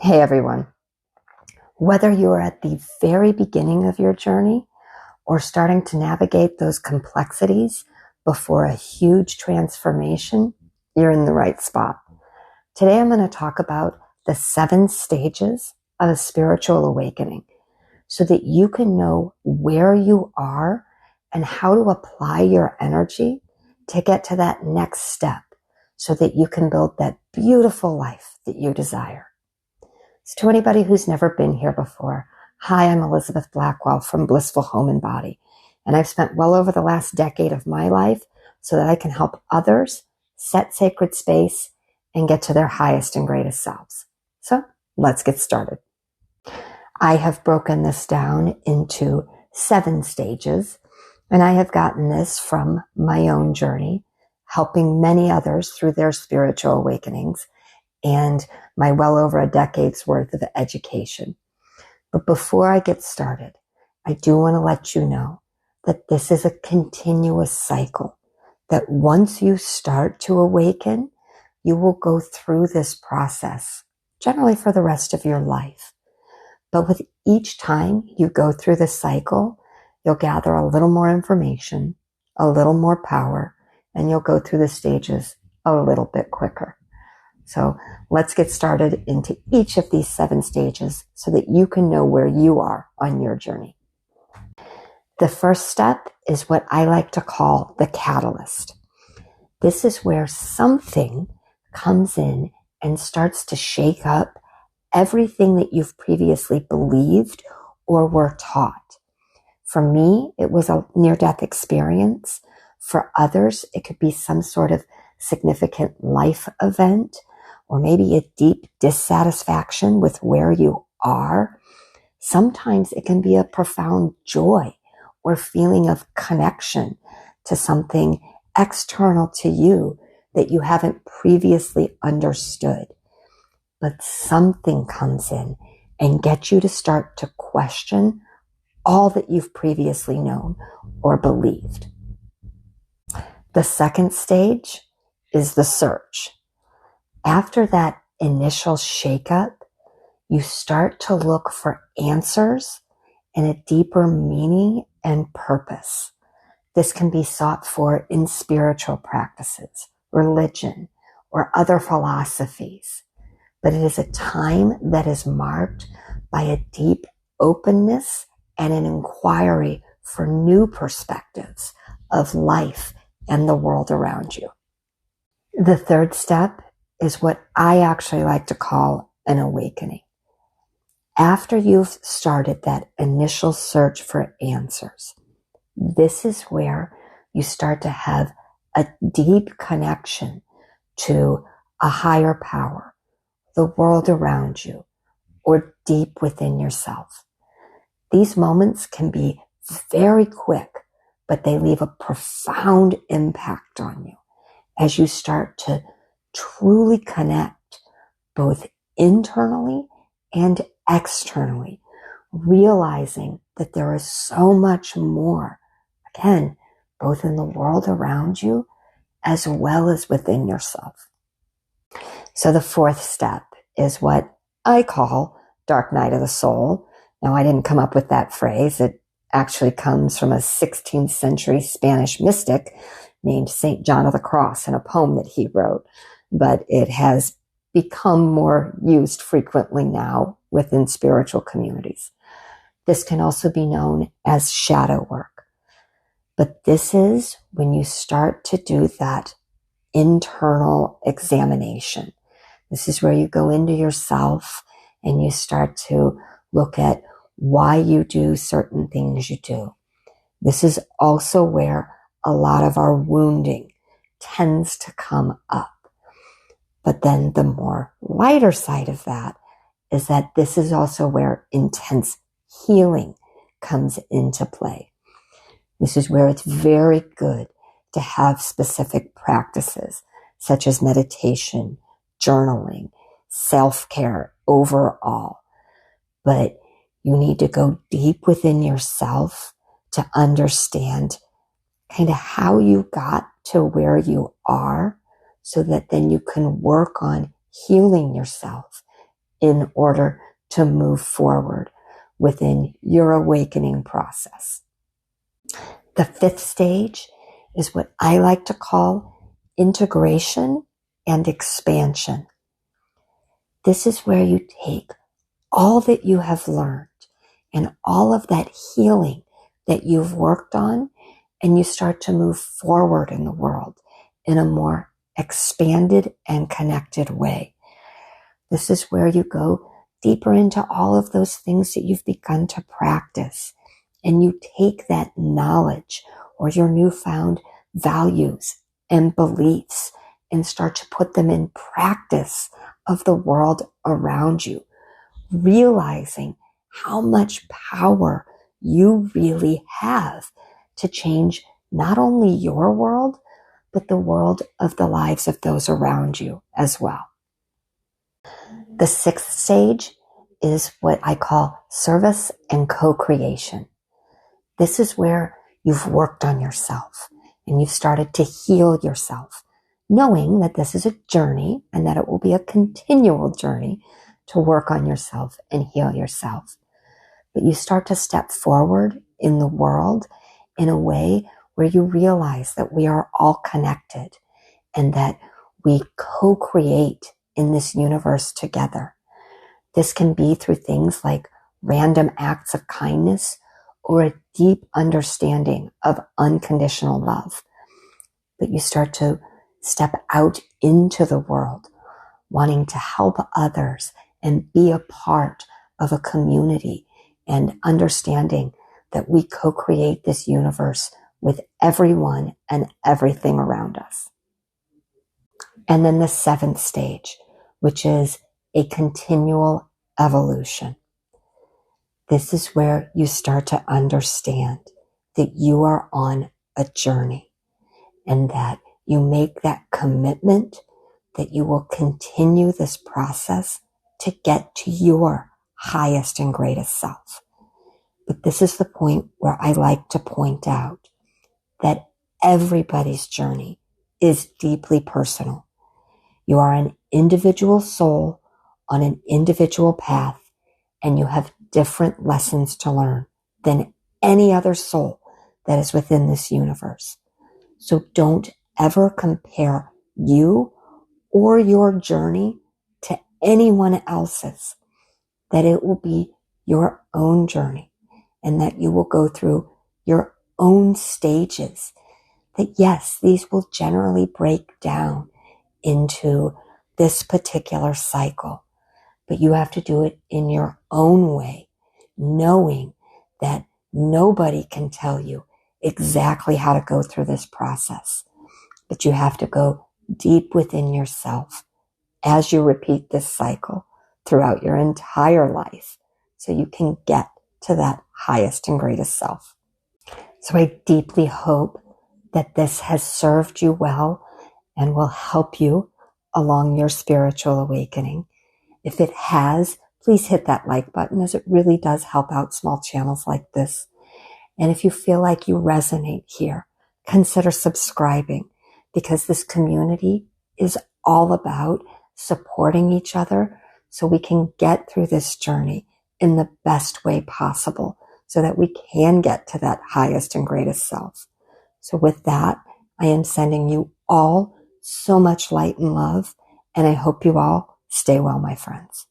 Hey everyone, whether you are at the very beginning of your journey or starting to navigate those complexities before a huge transformation, you're in the right spot. Today I'm going to talk about the 7 stages of a spiritual awakening so that you can know where you are and how to apply your energy to get to that next step so that you can build that beautiful life that you desire. So to anybody who's never been here before, hi, I'm Elizabeth Blackwell from Blissful Home and Body, and I've spent well over the last decade of my life so that I can help others set sacred space and get to their highest and greatest selves. So let's get started. I have broken this down into 7 stages, and I have gotten this from my own journey, helping many others through their spiritual awakenings, and my well over a decade's worth of education. But before I get started, I do want to let you know that this is a continuous cycle, that once you start to awaken, you will go through this process, generally for the rest of your life. But with each time you go through the cycle, you'll gather a little more information, a little more power, and you'll go through the stages a little bit quicker. So let's get started into each of these 7 stages so that you can know where you are on your journey. The first step is what I like to call the catalyst. This is where something comes in and starts to shake up everything that you've previously believed or were taught. For me, it was a near-death experience. For others, it could be some sort of significant life event, or maybe a deep dissatisfaction with where you are. Sometimes it can be a profound joy or feeling of connection to something external to you that you haven't previously understood. But something comes in and gets you to start to question all that you've previously known or believed. The second stage is the search. After that initial shakeup, you start to look for answers and a deeper meaning and purpose. This can be sought for in spiritual practices, religion, or other philosophies. But it is a time that is marked by a deep openness and an inquiry for new perspectives of life and the world around you. The third step is what I actually like to call an awakening. After you've started that initial search for answers, this is where you start to have a deep connection to a higher power, the world around you, or deep within yourself. These moments can be very quick, but they leave a profound impact on you as you start to truly connect both internally and externally, realizing that there is so much more, again, both in the world around you as well as within yourself. So the fourth step is what I call dark night of the soul. Now, I didn't come up with that phrase. It actually comes from a 16th century Spanish mystic named St. John of the Cross in a poem that he wrote, but it has become more used frequently now within spiritual communities. This can also be known as shadow work. But this is when you start to do that internal examination. This is where you go into yourself and you start to look at why you do certain things you do. This is also where a lot of our wounding tends to come up. But then the more lighter side of that is that this is also where intense healing comes into play. This is where it's very good to have specific practices such as meditation, journaling, self-care overall. But you need to go deep within yourself to understand kind of how you got to where you are so that then you can work on healing yourself in order to move forward within your awakening process. The fifth stage is what I like to call integration and expansion. This is where you take all that you have learned and all of that healing that you've worked on, and you start to move forward in the world in a more expanded and connected way. This is where you go deeper into all of those things that you've begun to practice, and you take that knowledge or your newfound values and beliefs and start to put them in practice of the world around you, realizing how much power you really have to change not only your world, but the world of the lives of those around you as well. The sixth stage is what I call service and co-creation. This is where you've worked on yourself and you've started to heal yourself, knowing that this is a journey and that it will be a continual journey to work on yourself and heal yourself. But you start to step forward in the world in a way where you realize that we are all connected and that we co-create in this universe together. This can be through things like random acts of kindness or a deep understanding of unconditional love. But you start to step out into the world, wanting to help others and be a part of a community, and understanding that we co-create this universe with everyone and everything around us. And then the seventh stage, which is a continual evolution. This is where you start to understand that you are on a journey and that you make that commitment that you will continue this process to get to your highest and greatest self. But this is the point where I like to point out that everybody's journey is deeply personal. You are an individual soul on an individual path, and you have different lessons to learn than any other soul that is within this universe. So don't ever compare you or your journey to anyone else's, that it will be your own journey and that you will go through your own stages. That yes, these will generally break down into this particular cycle, but you have to do it in your own way, knowing that nobody can tell you exactly how to go through this process, but you have to go deep within yourself as you repeat this cycle throughout your entire life so you can get to that highest and greatest self. So I deeply hope that this has served you well and will help you along your spiritual awakening. If it has, please hit that like button, as it really does help out small channels like this. And if you feel like you resonate here, consider subscribing, because this community is all about supporting each other so we can get through this journey in the best way possible so that we can get to that highest and greatest self. So with that, I am sending you all so much light and love, and I hope you all stay well, my friends.